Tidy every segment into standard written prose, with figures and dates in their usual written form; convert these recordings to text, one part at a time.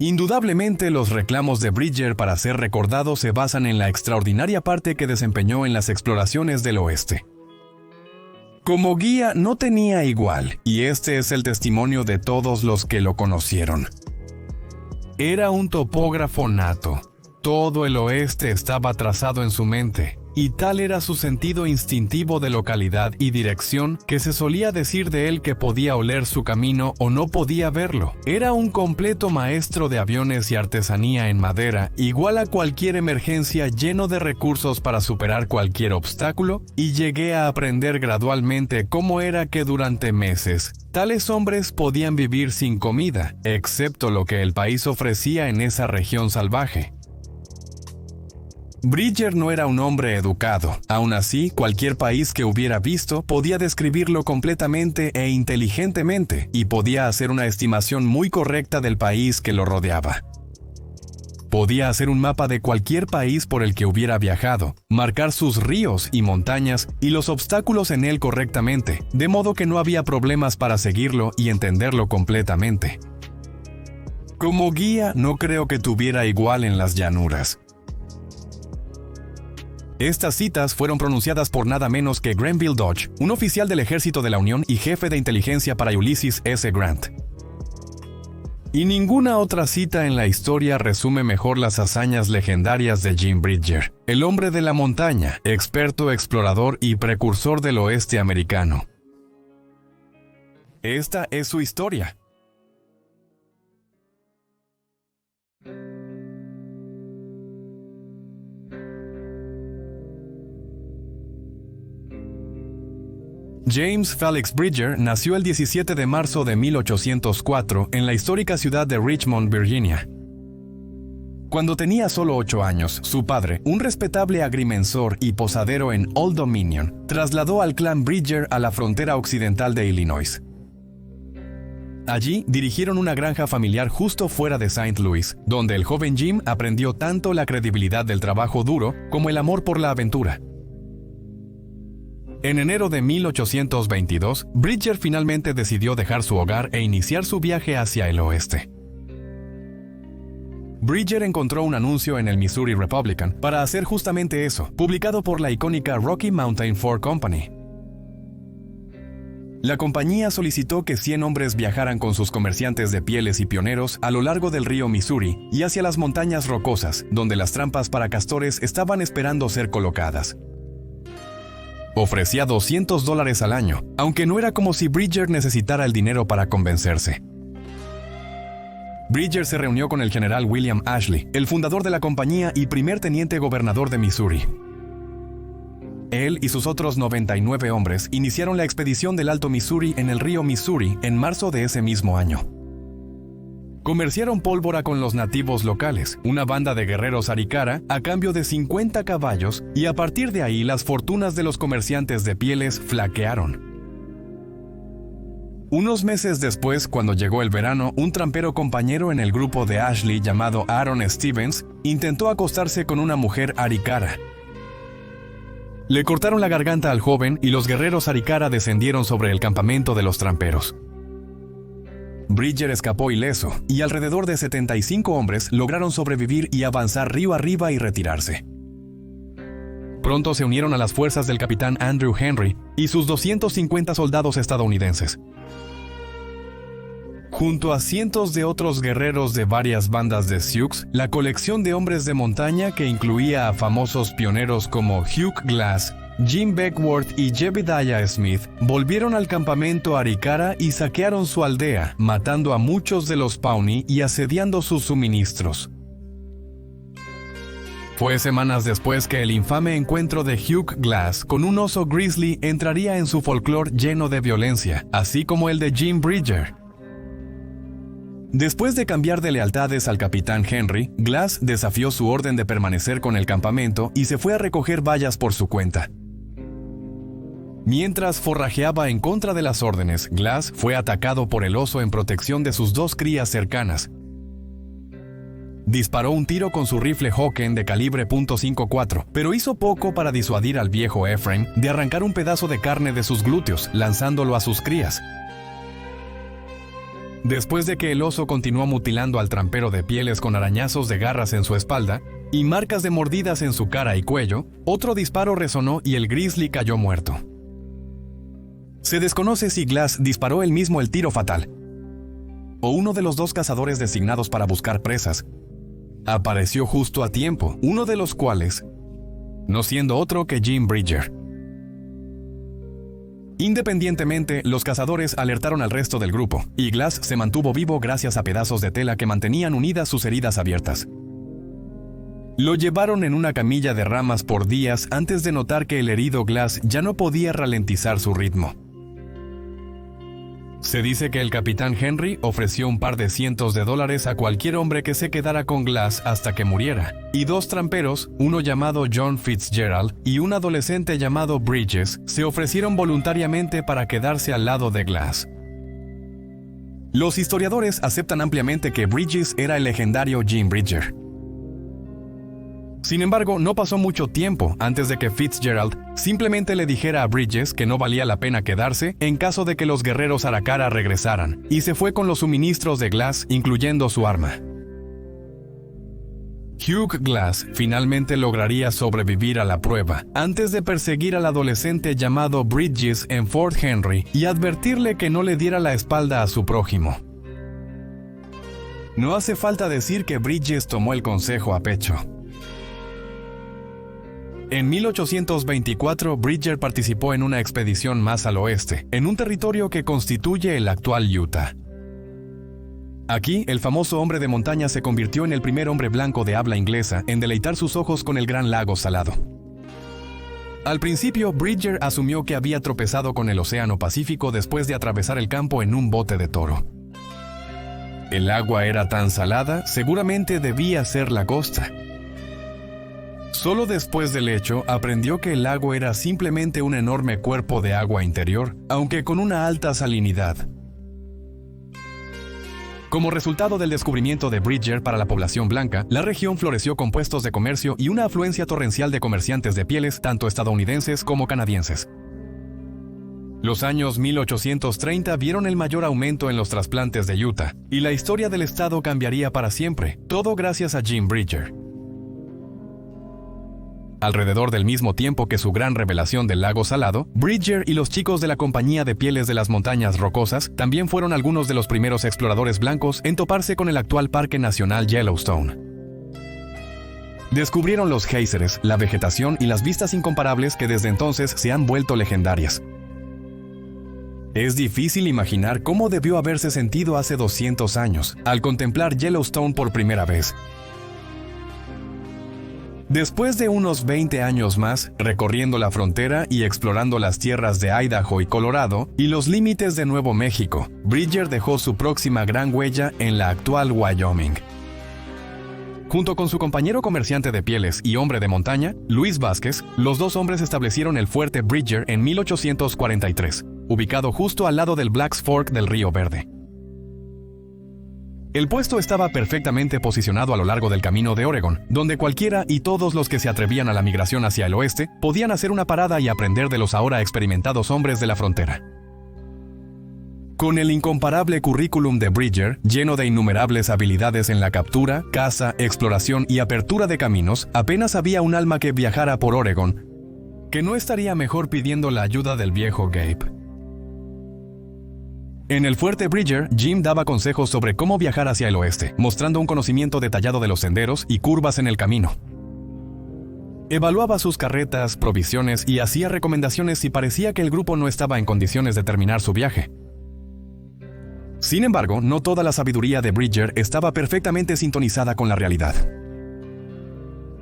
Indudablemente, los reclamos de Bridger para ser recordado se basan en la extraordinaria parte que desempeñó en las exploraciones del oeste. Como guía no tenía igual, y este es el testimonio de todos los que lo conocieron. Era un topógrafo nato. Todo el oeste estaba trazado en su mente, y tal era su sentido instintivo de localidad y dirección que se solía decir de él que podía oler su camino o no podía verlo. Era un completo maestro de aviones y artesanía en madera, igual a cualquier emergencia, lleno de recursos para superar cualquier obstáculo, y llegué a aprender gradualmente cómo era que durante meses tales hombres podían vivir sin comida, excepto lo que el país ofrecía en esa región salvaje. Bridger no era un hombre educado. Aún así, cualquier país que hubiera visto podía describirlo completamente e inteligentemente, y podía hacer una estimación muy correcta del país que lo rodeaba. Podía hacer un mapa de cualquier país por el que hubiera viajado, marcar sus ríos y montañas y los obstáculos en él correctamente, de modo que no había problemas para seguirlo y entenderlo completamente. Como guía, no creo que tuviera igual en las llanuras. Estas citas fueron pronunciadas por nada menos que Grenville Dodge, un oficial del Ejército de la Unión y jefe de inteligencia para Ulysses S. Grant. Y ninguna otra cita en la historia resume mejor las hazañas legendarias de Jim Bridger, el hombre de la montaña, experto explorador y precursor del oeste americano. Esta es su historia. James Felix Bridger nació el 17 de marzo de 1804 en la histórica ciudad de Richmond, Virginia. Cuando tenía solo 8 años, su padre, un respetable agrimensor y posadero en Old Dominion, trasladó al clan Bridger a la frontera occidental de Illinois. Allí dirigieron una granja familiar justo fuera de St. Louis, donde el joven Jim aprendió tanto la credibilidad del trabajo duro como el amor por la aventura. En enero de 1822, Bridger finalmente decidió dejar su hogar e iniciar su viaje hacia el oeste. Bridger encontró un anuncio en el Missouri Republican para hacer justamente eso, publicado por la icónica Rocky Mountain Fur Company. La compañía solicitó que 100 hombres viajaran con sus comerciantes de pieles y pioneros a lo largo del río Missouri y hacia las montañas rocosas, donde las trampas para castores estaban esperando ser colocadas. Ofrecía $200 al año, aunque no era como si Bridger necesitara el dinero para convencerse. Bridger se reunió con el general William Ashley, el fundador de la compañía y primer teniente gobernador de Missouri. Él y sus otros 99 hombres iniciaron la expedición del Alto Missouri en el río Missouri en marzo de ese mismo año. Comerciaron pólvora con los nativos locales, una banda de guerreros Arikara, a cambio de 50 caballos, y a partir de ahí las fortunas de los comerciantes de pieles flaquearon. Unos meses después, cuando llegó el verano, un trampero compañero en el grupo de Ashley llamado Aaron Stevens intentó acostarse con una mujer Arikara. Le cortaron la garganta al joven y los guerreros Arikara descendieron sobre el campamento de los tramperos. Bridger escapó ileso, y alrededor de 75 hombres lograron sobrevivir y avanzar río arriba y retirarse. Pronto se unieron a las fuerzas del capitán Andrew Henry y sus 250 soldados estadounidenses. Junto a cientos de otros guerreros de varias bandas de Sioux, la colección de hombres de montaña que incluía a famosos pioneros como Hugh Glass, Jim Beckwourth y Jebediah Smith volvieron al campamento Arikara y saquearon su aldea, matando a muchos de los Pawnee y asediando sus suministros. Fue semanas después que el infame encuentro de Hugh Glass con un oso grizzly entraría en su folclore lleno de violencia, así como el de Jim Bridger. Después de cambiar de lealtades al capitán Henry, Glass desafió su orden de permanecer con el campamento y se fue a recoger bayas por su cuenta. Mientras forrajeaba en contra de las órdenes, Glass fue atacado por el oso en protección de sus 2 crías cercanas. Disparó un tiro con su rifle Hawken de calibre .54, pero hizo poco para disuadir al viejo Ephraim de arrancar un pedazo de carne de sus glúteos, lanzándolo a sus crías. Después de que el oso continuó mutilando al trampero de pieles con arañazos de garras en su espalda y marcas de mordidas en su cara y cuello, otro disparo resonó y el grizzly cayó muerto. Se desconoce si Glass disparó él mismo el tiro fatal, o uno de los dos cazadores designados para buscar presas apareció justo a tiempo, uno de los cuales no siendo otro que Jim Bridger. Independientemente, los cazadores alertaron al resto del grupo, y Glass se mantuvo vivo gracias a pedazos de tela que mantenían unidas sus heridas abiertas. Lo llevaron en una camilla de ramas por días antes de notar que el herido Glass ya no podía ralentizar su ritmo. Se dice que el capitán Henry ofreció un par de cientos de dólares a cualquier hombre que se quedara con Glass hasta que muriera, y dos tramperos, uno llamado John Fitzgerald y un adolescente llamado Bridges, se ofrecieron voluntariamente para quedarse al lado de Glass. Los historiadores aceptan ampliamente que Bridges era el legendario Jim Bridger. Sin embargo, no pasó mucho tiempo antes de que Fitzgerald simplemente le dijera a Bridges que no valía la pena quedarse en caso de que los guerreros Arrakara regresaran, y se fue con los suministros de Glass, incluyendo su arma. Hugh Glass finalmente lograría sobrevivir a la prueba, antes de perseguir al adolescente llamado Bridges en Fort Henry y advertirle que no le diera la espalda a su prójimo. No hace falta decir que Bridges tomó el consejo a pecho. En 1824, Bridger participó en una expedición más al oeste, en un territorio que constituye el actual Utah. Aquí, el famoso hombre de montaña se convirtió en el primer hombre blanco de habla inglesa en deleitar sus ojos con el gran lago salado. Al principio, Bridger asumió que había tropezado con el Océano Pacífico después de atravesar el campo en un bote de toro. El agua era tan salada, seguramente debía ser la costa. Solo después del hecho aprendió que el lago era simplemente un enorme cuerpo de agua interior, aunque con una alta salinidad. Como resultado del descubrimiento de Bridger para la población blanca, la región floreció con puestos de comercio y una afluencia torrencial de comerciantes de pieles, tanto estadounidenses como canadienses. Los años 1830 vieron el mayor aumento en los trasplantes de Utah, y la historia del estado cambiaría para siempre, todo gracias a Jim Bridger. Alrededor del mismo tiempo que su gran revelación del lago salado, Bridger y los chicos de la Compañía de Pieles de las Montañas Rocosas también fueron algunos de los primeros exploradores blancos en toparse con el actual Parque Nacional Yellowstone. Descubrieron los géiseres, la vegetación y las vistas incomparables que desde entonces se han vuelto legendarias. Es difícil imaginar cómo debió haberse sentido hace 200 años al contemplar Yellowstone por primera vez. Después de unos 20 años más, recorriendo la frontera y explorando las tierras de Idaho y Colorado y los límites de Nuevo México, Bridger dejó su próxima gran huella en la actual Wyoming. Junto con su compañero comerciante de pieles y hombre de montaña, Luis Vázquez, los dos hombres establecieron el fuerte Bridger en 1843, ubicado justo al lado del Black's Fork del Río Verde. El puesto estaba perfectamente posicionado a lo largo del camino de Oregon, donde cualquiera y todos los que se atrevían a la migración hacia el oeste podían hacer una parada y aprender de los ahora experimentados hombres de la frontera. Con el incomparable currículum de Bridger, lleno de innumerables habilidades en la captura, caza, exploración y apertura de caminos, apenas había un alma que viajara por Oregon que no estaría mejor pidiendo la ayuda del viejo Gabe. En el fuerte Bridger, Jim daba consejos sobre cómo viajar hacia el oeste, mostrando un conocimiento detallado de los senderos y curvas en el camino. Evaluaba sus carretas, provisiones y hacía recomendaciones si parecía que el grupo no estaba en condiciones de terminar su viaje. Sin embargo, no toda la sabiduría de Bridger estaba perfectamente sintonizada con la realidad.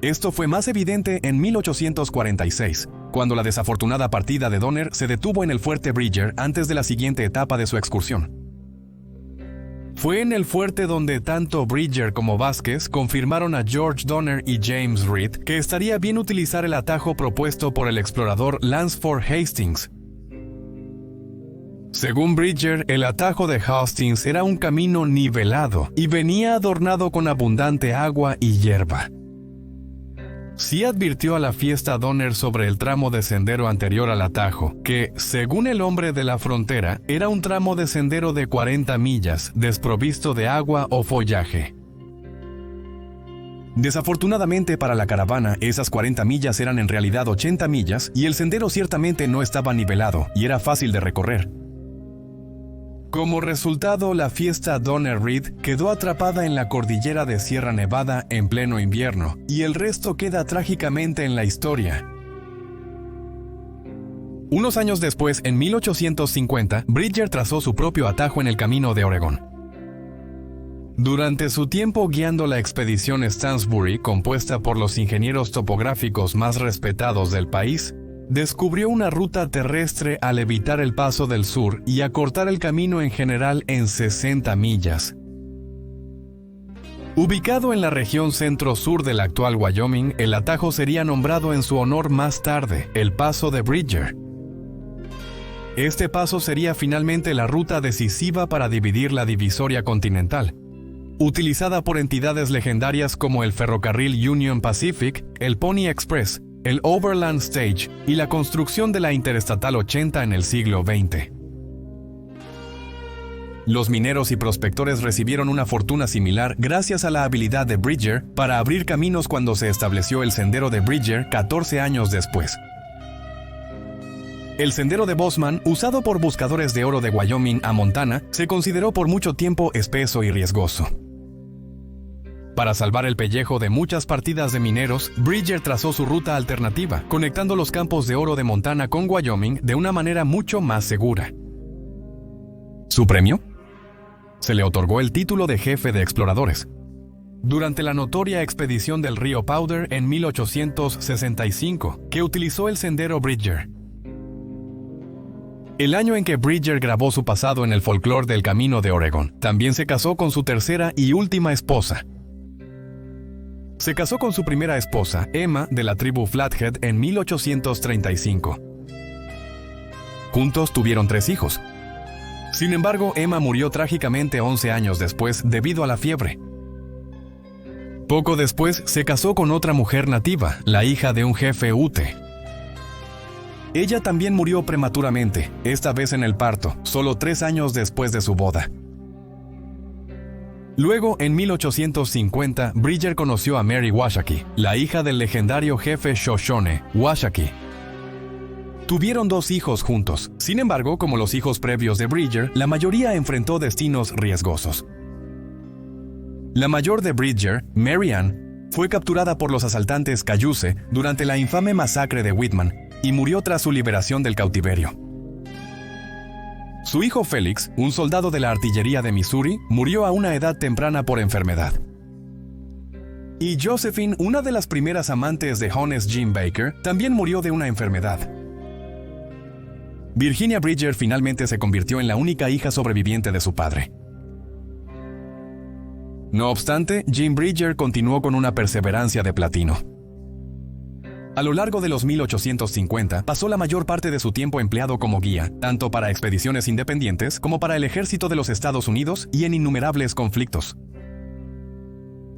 Esto fue más evidente en 1846, cuando la desafortunada partida de Donner se detuvo en el fuerte Bridger antes de la siguiente etapa de su excursión. Fue en el fuerte donde tanto Bridger como Vázquez confirmaron a George Donner y James Reed que estaría bien utilizar el atajo propuesto por el explorador Lansford Hastings. Según Bridger, el atajo de Hastings era un camino nivelado y venía adornado con abundante agua y hierba. sí advirtió a la fiesta Donner sobre el tramo de sendero anterior al atajo, que, según el hombre de la frontera, era un tramo de sendero de 40 millas, desprovisto de agua o follaje. Desafortunadamente para la caravana, esas 40 millas eran en realidad 80 millas y el sendero ciertamente no estaba nivelado y era fácil de recorrer. Como resultado, la fiesta Donner Reed quedó atrapada en la cordillera de Sierra Nevada en pleno invierno, y el resto queda trágicamente en la historia. Unos años después, en 1850, Bridger trazó su propio atajo en el camino de Oregón. Durante su tiempo guiando la expedición Stansbury, compuesta por los ingenieros topográficos más respetados del país, descubrió una ruta terrestre al evitar el paso del sur y acortar el camino en general en 60 millas. Ubicado en la región centro-sur del actual Wyoming, el atajo sería nombrado en su honor más tarde, el Paso de Bridger. Este paso sería finalmente la ruta decisiva para dividir la divisoria continental, utilizada por entidades legendarias como el ferrocarril Union Pacific, el Pony Express, el Overland Stage y la construcción de la Interestatal 80 en el siglo XX. Los mineros y prospectores recibieron una fortuna similar gracias a la habilidad de Bridger para abrir caminos cuando se estableció el Sendero de Bridger 14 años después. El Sendero de Bozeman, usado por buscadores de oro de Wyoming a Montana, se consideró por mucho tiempo espeso y riesgoso. Para salvar el pellejo de muchas partidas de mineros, Bridger trazó su ruta alternativa, conectando los campos de oro de Montana con Wyoming de una manera mucho más segura. ¿Su premio? Se le otorgó el título de jefe de exploradores. Durante la notoria expedición del río Powder en 1865, que utilizó el sendero Bridger. El año en que Bridger grabó su pasado en el folclore del Camino de Oregón, también se casó con su tercera y última esposa. Se casó con su primera esposa, Emma, de la tribu Flathead, en 1835. Juntos tuvieron 3 hijos. Sin embargo, Emma murió trágicamente 11 años después debido a la fiebre. Poco después, se casó con otra mujer nativa, la hija de un jefe Ute. Ella también murió prematuramente, esta vez en el parto, solo 3 años después de su boda. Luego, en 1850, Bridger conoció a Mary Washakie, la hija del legendario jefe Shoshone, Washakie. Tuvieron 2 hijos juntos. Sin embargo, como los hijos previos de Bridger, la mayoría enfrentó destinos riesgosos. La mayor de Bridger, Mary Ann, fue capturada por los asaltantes Cayuse durante la infame masacre de Whitman y murió tras su liberación del cautiverio. Su hijo Félix, un soldado de la artillería de Missouri, murió a una edad temprana por enfermedad. Y Josephine, una de las primeras amantes de Honest Jim Baker, también murió de una enfermedad. Virginia Bridger finalmente se convirtió en la única hija sobreviviente de su padre. No obstante, Jim Bridger continuó con una perseverancia de platino. A lo largo de los 1850, pasó la mayor parte de su tiempo empleado como guía, tanto para expediciones independientes como para el ejército de los Estados Unidos y en innumerables conflictos.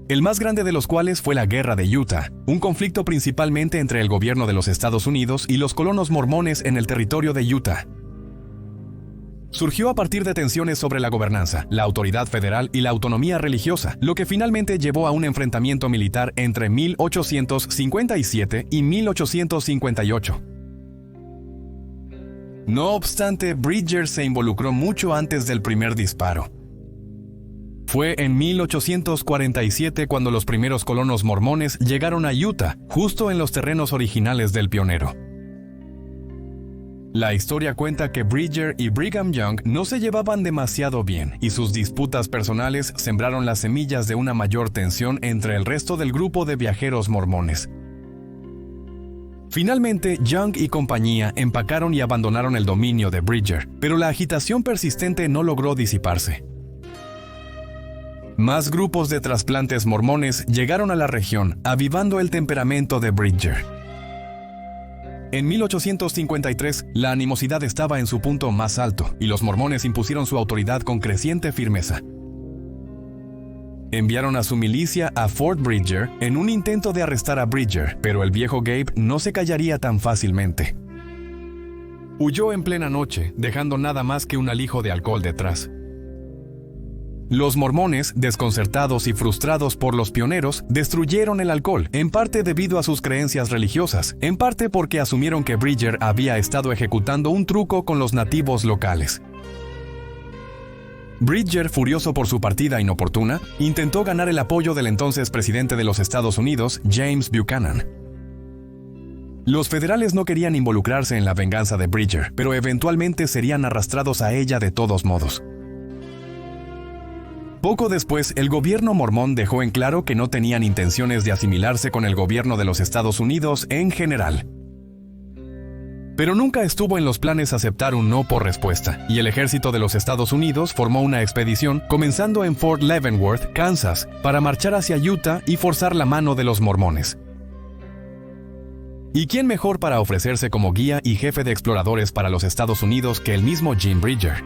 El más grande de los cuales fue la Guerra de Utah, un conflicto principalmente entre el gobierno de los Estados Unidos y los colonos mormones en el territorio de Utah. Surgió a partir de tensiones sobre la gobernanza, la autoridad federal y la autonomía religiosa, lo que finalmente llevó a un enfrentamiento militar entre 1857 y 1858. No obstante, Bridger se involucró mucho antes del primer disparo. Fue en 1847 cuando los primeros colonos mormones llegaron a Utah, justo en los terrenos originales del pionero. La historia cuenta que Bridger y Brigham Young no se llevaban demasiado bien y sus disputas personales sembraron las semillas de una mayor tensión entre el resto del grupo de viajeros mormones. Finalmente, Young y compañía empacaron y abandonaron el dominio de Bridger, pero la agitación persistente no logró disiparse. Más grupos de trasplantes mormones llegaron a la región, avivando el temperamento de Bridger. En 1853, la animosidad estaba en su punto más alto y los mormones impusieron su autoridad con creciente firmeza. Enviaron a su milicia a Fort Bridger en un intento de arrestar a Bridger, pero el viejo Gabe no se callaría tan fácilmente. Huyó en plena noche, dejando nada más que un alijo de alcohol detrás. Los mormones, desconcertados y frustrados por los pioneros, destruyeron el alcohol, en parte debido a sus creencias religiosas, en parte porque asumieron que Bridger había estado ejecutando un truco con los nativos locales. Bridger, furioso por su partida inoportuna, intentó ganar el apoyo del entonces presidente de los Estados Unidos, James Buchanan. Los federales no querían involucrarse en la venganza de Bridger, pero eventualmente serían arrastrados a ella de todos modos. Poco después, el gobierno mormón dejó en claro que no tenían intenciones de asimilarse con el gobierno de los Estados Unidos en general. Pero nunca estuvo en los planes aceptar un no por respuesta, y el ejército de los Estados Unidos formó una expedición, comenzando en Fort Leavenworth, Kansas, para marchar hacia Utah y forzar la mano de los mormones. ¿Y quién mejor para ofrecerse como guía y jefe de exploradores para los Estados Unidos que el mismo Jim Bridger?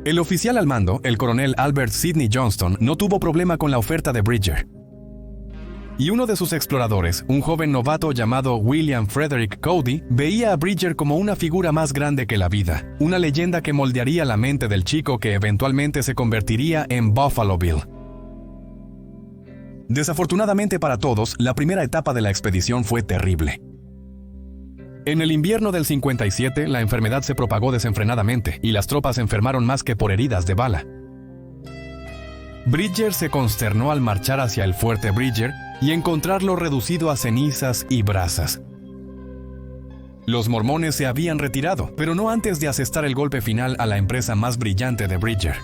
El oficial al mando, el coronel Albert Sidney Johnston, no tuvo problema con la oferta de Bridger. Y uno de sus exploradores, un joven novato llamado William Frederick Cody, veía a Bridger como una figura más grande que la vida, una leyenda que moldearía la mente del chico que eventualmente se convertiría en Buffalo Bill. Desafortunadamente para todos, la primera etapa de la expedición fue terrible. En el invierno del 57, la enfermedad se propagó desenfrenadamente y las tropas se enfermaron más que por heridas de bala. Bridger se consternó al marchar hacia el fuerte Bridger y encontrarlo reducido a cenizas y brasas. Los mormones se habían retirado, pero no antes de asestar el golpe final a la empresa más brillante de Bridger.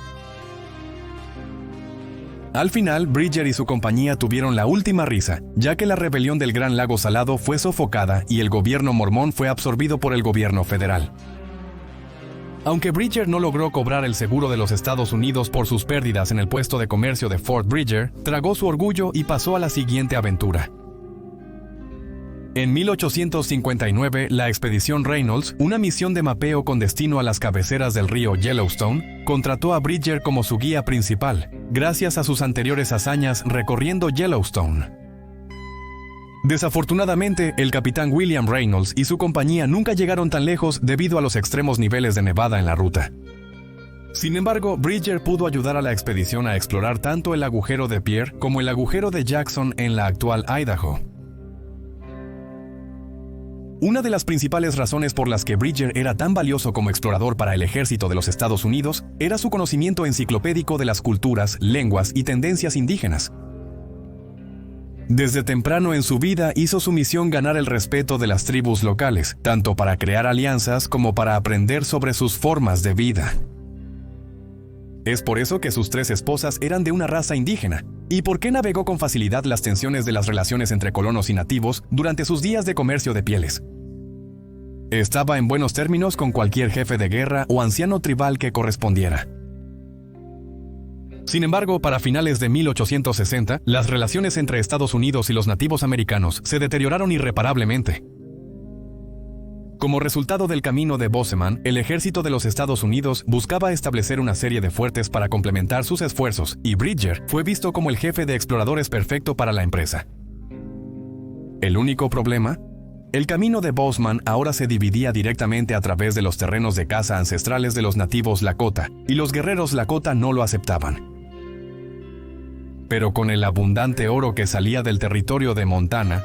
Al final, Bridger y su compañía tuvieron la última risa, ya que la rebelión del Gran Lago Salado fue sofocada y el gobierno mormón fue absorbido por el gobierno federal. Aunque Bridger no logró cobrar el seguro de los Estados Unidos por sus pérdidas en el puesto de comercio de Fort Bridger, tragó su orgullo y pasó a la siguiente aventura. En 1859, la expedición Reynolds, una misión de mapeo con destino a las cabeceras del río Yellowstone, contrató a Bridger como su guía principal, gracias a sus anteriores hazañas recorriendo Yellowstone. Desafortunadamente, el capitán William Reynolds y su compañía nunca llegaron tan lejos debido a los extremos niveles de nevada en la ruta. Sin embargo, Bridger pudo ayudar a la expedición a explorar tanto el agujero de Pierre como el agujero de Jackson en la actual Idaho. Una de las principales razones por las que Bridger era tan valioso como explorador para el ejército de los Estados Unidos era su conocimiento enciclopédico de las culturas, lenguas y tendencias indígenas. Desde temprano en su vida hizo su misión ganar el respeto de las tribus locales, tanto para crear alianzas como para aprender sobre sus formas de vida. Es por eso que sus 3 esposas eran de una raza indígena, y por qué navegó con facilidad las tensiones de las relaciones entre colonos y nativos durante sus días de comercio de pieles. Estaba en buenos términos con cualquier jefe de guerra o anciano tribal que correspondiera. Sin embargo, para finales de 1860, las relaciones entre Estados Unidos y los nativos americanos se deterioraron irreparablemente. Como resultado del camino de Bozeman, el ejército de los Estados Unidos buscaba establecer una serie de fuertes para complementar sus esfuerzos, y Bridger fue visto como el jefe de exploradores perfecto para la empresa. ¿El único problema? El camino de Bozeman ahora se dividía directamente a través de los terrenos de caza ancestrales de los nativos Lakota, y los guerreros Lakota no lo aceptaban. Pero con el abundante oro que salía del territorio de Montana,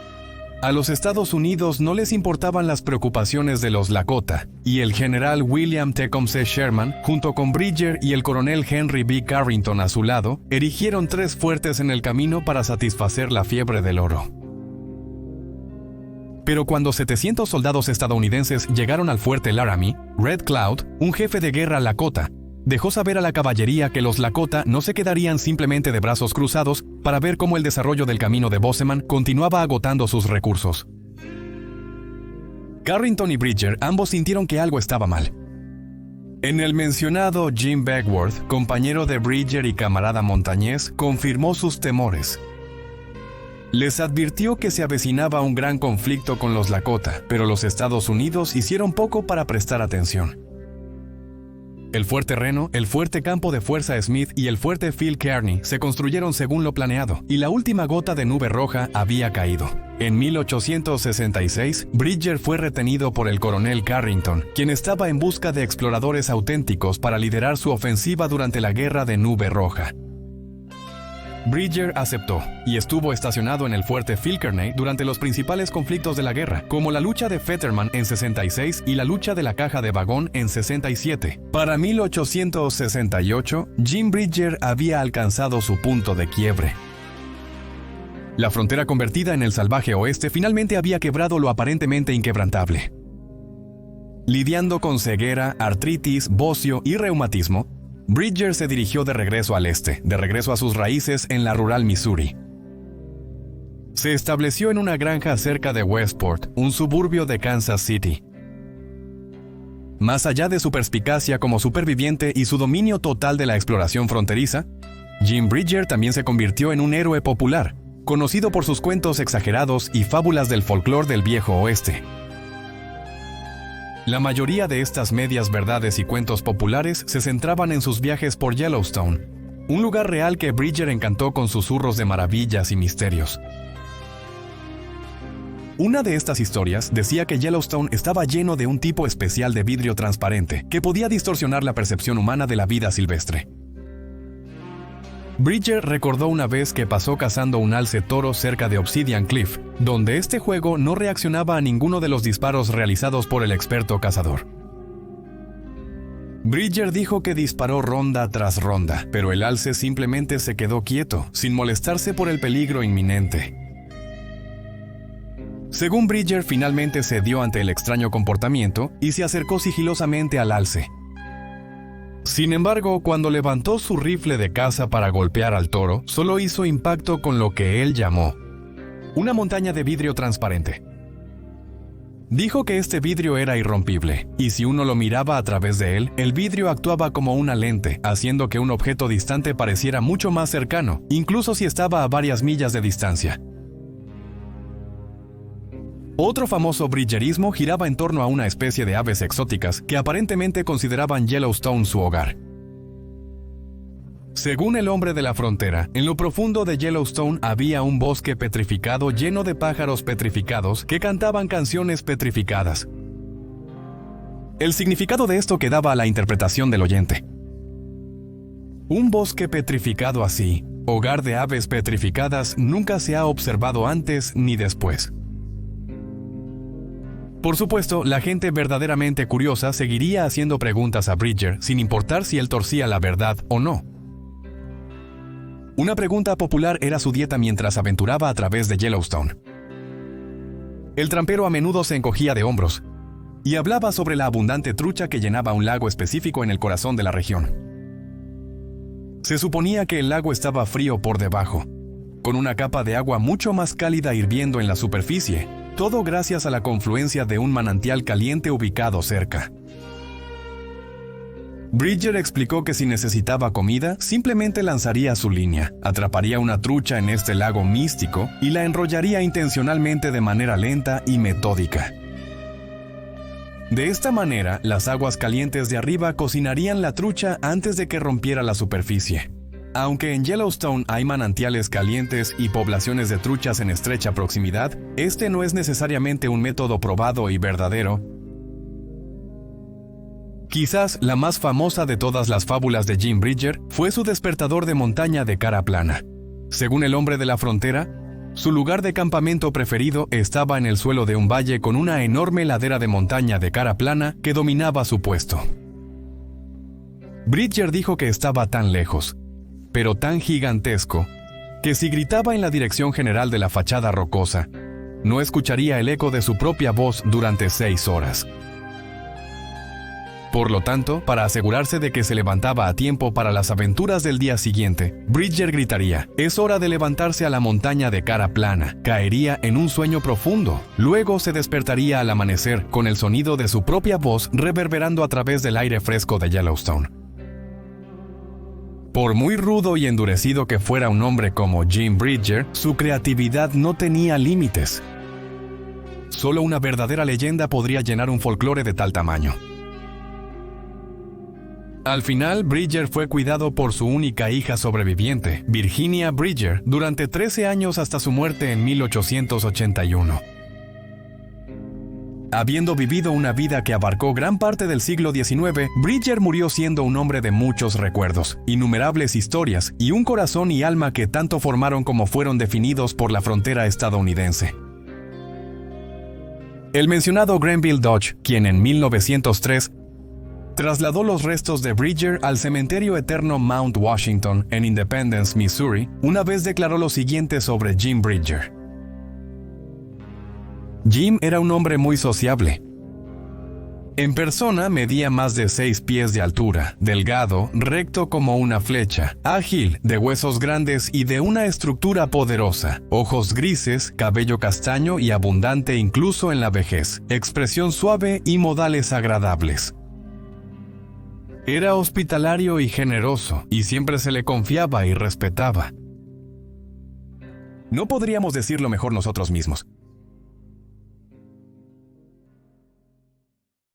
a los Estados Unidos no les importaban las preocupaciones de los Lakota, y el general William Tecumseh Sherman, junto con Bridger y el coronel Henry B. Carrington a su lado, erigieron 3 fuertes en el camino para satisfacer la fiebre del oro. Pero cuando 700 soldados estadounidenses llegaron al fuerte Laramie, Red Cloud, un jefe de guerra Lakota, dejó saber a la caballería que los Lakota no se quedarían simplemente de brazos cruzados para ver cómo el desarrollo del camino de Bozeman continuaba agotando sus recursos. Carrington y Bridger ambos sintieron que algo estaba mal. En el mencionado Jim Beckwourth, compañero de Bridger y camarada montañés, confirmó sus temores. Les advirtió que se avecinaba un gran conflicto con los Lakota, pero los Estados Unidos hicieron poco para prestar atención. El fuerte Reno, el fuerte Campo de Fuerza Smith y el fuerte Phil Kearny se construyeron según lo planeado, y la última gota de nube roja había caído. En 1866, Bridger fue retenido por el coronel Carrington, quien estaba en busca de exploradores auténticos para liderar su ofensiva durante la Guerra de Nube Roja. Bridger aceptó y estuvo estacionado en el fuerte Phil Kearny durante los principales conflictos de la guerra, como la lucha de Fetterman en 66 y la lucha de la caja de vagón en 67. Para 1868, Jim Bridger había alcanzado su punto de quiebre. La frontera convertida en el salvaje oeste finalmente había quebrado lo aparentemente inquebrantable. Lidiando con ceguera, artritis, bocio y reumatismo, Bridger se dirigió de regreso al este, de regreso a sus raíces en la rural Missouri. Se estableció en una granja cerca de Westport, un suburbio de Kansas City. Más allá de su perspicacia como superviviente y su dominio total de la exploración fronteriza, Jim Bridger también se convirtió en un héroe popular, conocido por sus cuentos exagerados y fábulas del folclore del viejo oeste. La mayoría de estas medias verdades y cuentos populares se centraban en sus viajes por Yellowstone, un lugar real que Bridger encantó con susurros de maravillas y misterios. Una de estas historias decía que Yellowstone estaba lleno de un tipo especial de vidrio transparente que podía distorsionar la percepción humana de la vida silvestre. Bridger recordó una vez que pasó cazando un alce toro cerca de Obsidian Cliff, donde este juego no reaccionaba a ninguno de los disparos realizados por el experto cazador. Bridger dijo que disparó ronda tras ronda, pero el alce simplemente se quedó quieto, sin molestarse por el peligro inminente. Según Bridger, finalmente cedió ante el extraño comportamiento y se acercó sigilosamente al alce. Sin embargo, cuando levantó su rifle de caza para golpear al toro, solo hizo impacto con lo que él llamó una montaña de vidrio transparente. Dijo que este vidrio era irrompible, y si uno lo miraba a través de él, el vidrio actuaba como una lente, haciendo que un objeto distante pareciera mucho más cercano, incluso si estaba a varias millas de distancia. Otro famoso bridgerismo giraba en torno a una especie de aves exóticas que aparentemente consideraban Yellowstone su hogar. Según el hombre de la frontera, en lo profundo de Yellowstone había un bosque petrificado lleno de pájaros petrificados que cantaban canciones petrificadas. El significado de esto quedaba a la interpretación del oyente. Un bosque petrificado así, hogar de aves petrificadas, nunca se ha observado antes ni después. Por supuesto, la gente verdaderamente curiosa seguiría haciendo preguntas a Bridger sin importar si él torcía la verdad o no. Una pregunta popular era su dieta mientras aventuraba a través de Yellowstone. El trampero a menudo se encogía de hombros y hablaba sobre la abundante trucha que llenaba un lago específico en el corazón de la región. Se suponía que el lago estaba frío por debajo, con una capa de agua mucho más cálida hirviendo en la superficie, todo gracias a la confluencia de un manantial caliente ubicado cerca. Bridger explicó que si necesitaba comida, simplemente lanzaría su línea, atraparía una trucha en este lago místico y la enrollaría intencionalmente de manera lenta y metódica. De esta manera, las aguas calientes de arriba cocinarían la trucha antes de que rompiera la superficie. Aunque en Yellowstone hay manantiales calientes y poblaciones de truchas en estrecha proximidad, este no es necesariamente un método probado y verdadero. Quizás la más famosa de todas las fábulas de Jim Bridger fue su despertador de montaña de cara plana. Según el hombre de la frontera, su lugar de campamento preferido estaba en el suelo de un valle con una enorme ladera de montaña de cara plana que dominaba su puesto. Bridger dijo que estaba tan lejos, pero tan gigantesco, que si gritaba en la dirección general de la fachada rocosa, no escucharía el eco de su propia voz durante 6 horas. Por lo tanto, para asegurarse de que se levantaba a tiempo para las aventuras del día siguiente, Bridger gritaría: «Es hora de levantarse a la montaña de cara plana». Caería en un sueño profundo. Luego se despertaría al amanecer con el sonido de su propia voz reverberando a través del aire fresco de Yellowstone. Por muy rudo y endurecido que fuera un hombre como Jim Bridger, su creatividad no tenía límites. Solo una verdadera leyenda podría llenar un folclore de tal tamaño. Al final, Bridger fue cuidado por su única hija sobreviviente, Virginia Bridger, durante 13 años hasta su muerte en 1881. Habiendo vivido una vida que abarcó gran parte del siglo XIX, Bridger murió siendo un hombre de muchos recuerdos, innumerables historias y un corazón y alma que tanto formaron como fueron definidos por la frontera estadounidense. El mencionado Grenville Dodge, quien en 1903 trasladó los restos de Bridger al cementerio eterno Mount Washington en Independence, Missouri, una vez declaró lo siguiente sobre Jim Bridger. Jim era un hombre muy sociable. En persona medía más de 6 pies de altura, delgado, recto como una flecha, ágil, de huesos grandes y de una estructura poderosa, ojos grises, cabello castaño y abundante incluso en la vejez, expresión suave y modales agradables. Era hospitalario y generoso, y siempre se le confiaba y respetaba. No podríamos decirlo mejor nosotros mismos.